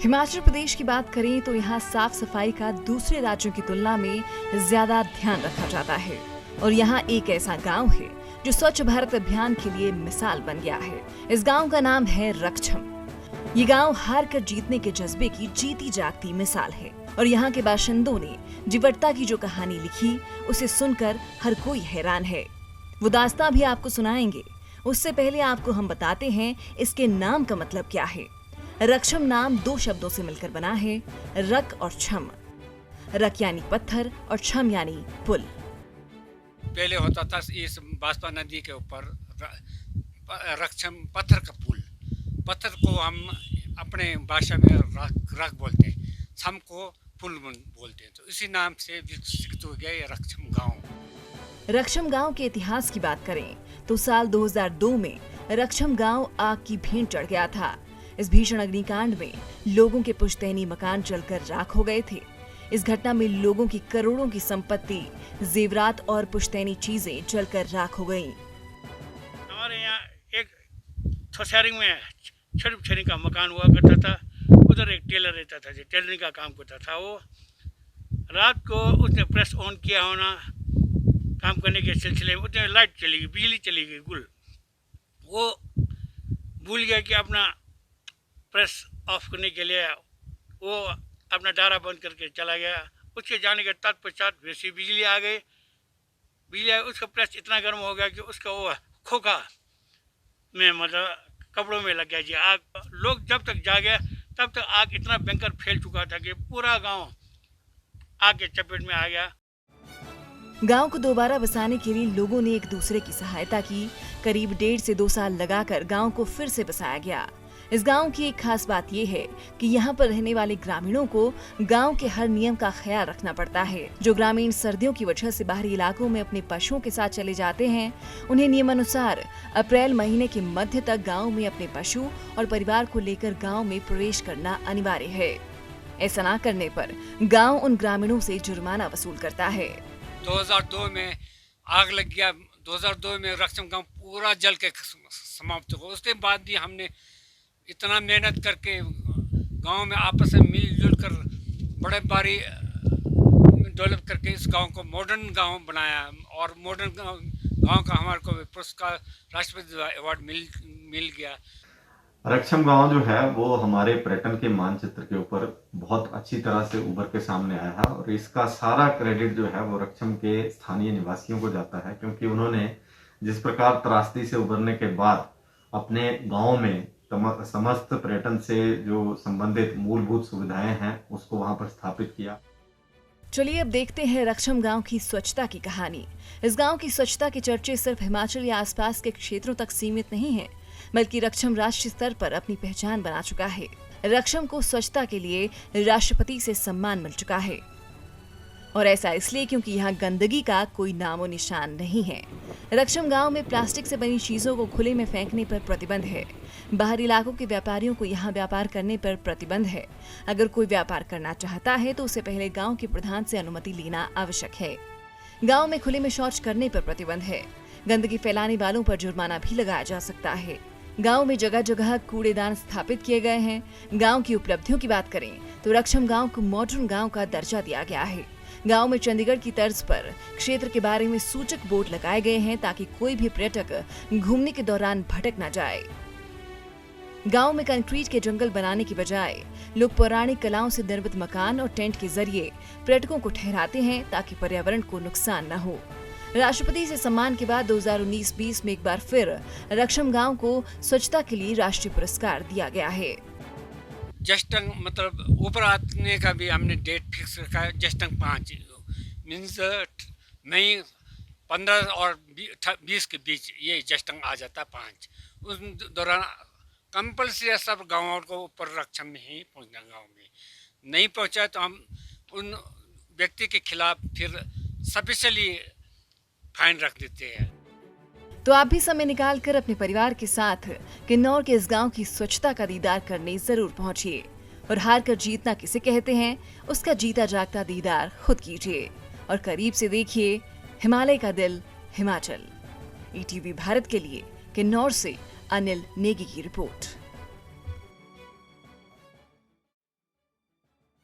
हिमाचल प्रदेश की बात करें तो यहाँ साफ सफाई का दूसरे राज्यों की तुलना में ज्यादा ध्यान रखा जाता है और यहाँ एक ऐसा गांव है जो स्वच्छ भारत अभियान के लिए मिसाल बन गया है। इस गांव का नाम है रक्षम। ये गांव हार कर जीतने के जज्बे की जीती जागती मिसाल है और यहाँ के बाशिंदों ने जीवटता की जो कहानी लिखी उसे सुनकर हर कोई हैरान है। वो दास्तां भी आपको सुनाएंगे। उससे पहले आपको हम बताते हैं इसके नाम का मतलब क्या है। रक्षम नाम दो शब्दों से मिलकर बना है, रक और छम। रक यानी पत्थर और छम यानी पुल। पहले होता था इस बांसपा नदी के ऊपर रक्षम पत्थर का पुल। पत्थर को हम अपने भाषा में रक बोलते हैं, छम को पुल बोलते हैं, तो इसी नाम से विकसित हो गया ये रक्षम गांव। रक्षम गांव के इतिहास की बात करें तो साल 2002 में रक्षम गांव आग की भेंट चढ़ गया था। इस भीषण अग्निकांड में लोगों के पुश्तैनी मकान जलकर राख हो गए थे। इस घटना में लोगों की करोड़ों की संपत्ति, जेवरात और पुश्तैनी चीजें जलकर राख हो गईं। हमारे यहाँ एक सोसायटी में छोटी का मकान हुआ करता था। उधर एक टेलर रहता था जो टेलरिंग का काम करता था। वो रात को उसने प्रेस ऑन किया होना, काम करने के सिलसिले में उसने लाइट चली गई, बिजली चली गई गुल। वो भूल गया कि अपना प्रेस ऑफ करने के लिए वो अपना डारा बंद करके चला गया। उसके जाने के तत्पश्चात वैसी बिजली आ गई। बिजली आई, उसका प्रेस इतना गर्म हो गया कि उसका वो खोखा में मतलब कपड़ों में लग गया जी आग। लोग जब तक जागे तब तक आग इतना भयंकर फैल चुका था कि पूरा गांव आग के चपेट में आ गया। गांव को दोबारा बसाने के लिए लोगों ने एक दूसरे की सहायता की। करीब 1.5 से 2 साल लगाकर गांव को फिर से बसाया गया। इस गांव की एक खास बात यह है कि यहाँ पर रहने वाले ग्रामीणों को गांव के हर नियम का ख्याल रखना पड़ता है। जो ग्रामीण सर्दियों की वजह से बाहरी इलाकों में अपने पशुओं के साथ चले जाते हैं, उन्हें नियमानुसार अप्रैल महीने के मध्य तक गांव में अपने पशु और परिवार को लेकर गांव में प्रवेश करना अनिवार्य है। ऐसा न करने पर गाँव उन ग्रामीणों से जुर्माना वसूल करता है। 2002 में आग लग गया। 2002 में रक्षम गांव पूरा जल के समाप्त हो। उसके बाद भी हमने इतना मेहनत करके गांव में आपस में मिलजुल कर बड़े बारी डेवलप करके इस गांव को मॉडर्न गांव बनाया और मॉडर्न गांव का हमारे को पुरस्कार राष्ट्रपति अवार्ड मिल गया। रक्षम गांव जो है वो हमारे पर्यटन के मानचित्र के ऊपर बहुत अच्छी तरह से उभर के सामने आया है और इसका सारा क्रेडिट जो है वो रक्षम के स्थानीय निवासियों को जाता है, क्योंकि उन्होंने जिस प्रकार त्रासदी से उभरने के बाद अपने गांव में समस्त पर्यटन से जो संबंधित मूलभूत सुविधाएं हैं उसको वहां पर स्थापित किया। चलिए अब देखते हैं रक्षम गांव की स्वच्छता की कहानी। इस गांव की स्वच्छता के चर्चे सिर्फ हिमाचल या आसपास के क्षेत्रों तक सीमित नहीं हैं, बल्कि रक्षम राष्ट्रीय स्तर पर अपनी पहचान बना चुका है। रक्षम को स्वच्छता के लिए राष्ट्रपति से सम्मान मिल चुका है और ऐसा इसलिए क्योंकि यहाँ गंदगी का कोई नामो निशान नहीं है। रक्षम गांव में प्लास्टिक से बनी चीजों को खुले में फेंकने पर प्रतिबंध है। बाहरी इलाकों के व्यापारियों को यहाँ व्यापार करने पर प्रतिबंध है। अगर कोई व्यापार करना चाहता है तो उसे पहले गांव के प्रधान से अनुमति लेना आवश्यक है। गांव में खुले में शौच करने पर प्रतिबंध है। गंदगी फैलाने वालों पर जुर्माना भी लगाया जा सकता है। गांव में जगह जगह कूड़ेदान स्थापित किए गए हैं। गांव की उपलब्धियों की बात करें तो रक्षम गांव को मॉडर्न गांव का दर्जा दिया गया है। गांव में चंडीगढ़ की तर्ज पर क्षेत्र के बारे में सूचक बोर्ड लगाए गए हैं ताकि कोई भी पर्यटक घूमने के दौरान भटक न जाए। गांव में कंक्रीट के जंगल बनाने की बजाय लोग पौराणिक कलाओं से निर्मित मकान और टेंट के जरिए पर्यटकों को ठहराते हैं ताकि पर्यावरण को नुकसान न हो। राष्ट्रपति से सम्मान के बाद 2019-20 में एक बार फिर रक्षम गांव को स्वच्छता के लिए राष्ट्रीय पुरस्कार दिया गया है। जस्टंग मतलब ऊपर आने का भी हमने डेट फिक्स रखा है। जस्टंग 5 मीन्स मई 15 और 20 के बीच ये जस्टंग आ जाता है 5। उस दौरान कंपल्सरी सब गाँवों को ऊपर रक्षम में ही पहुँचना। गाँव में नहीं पहुँचा तो हम उन व्यक्ति के खिलाफ फिर स्पेशली फाइन रख देते हैं। तो आप भी समय निकाल कर अपने परिवार के साथ किन्नौर के इस गांव की स्वच्छता का दीदार करने जरूर पहुंचिए। और हार कर जीतना किसे कहते हैं, उसका जीता जागता दीदार खुद कीजिए और करीब से देखिए हिमालय का दिल हिमाचल। ईटीवी भारत के लिए किन्नौर से अनिल नेगी की रिपोर्ट।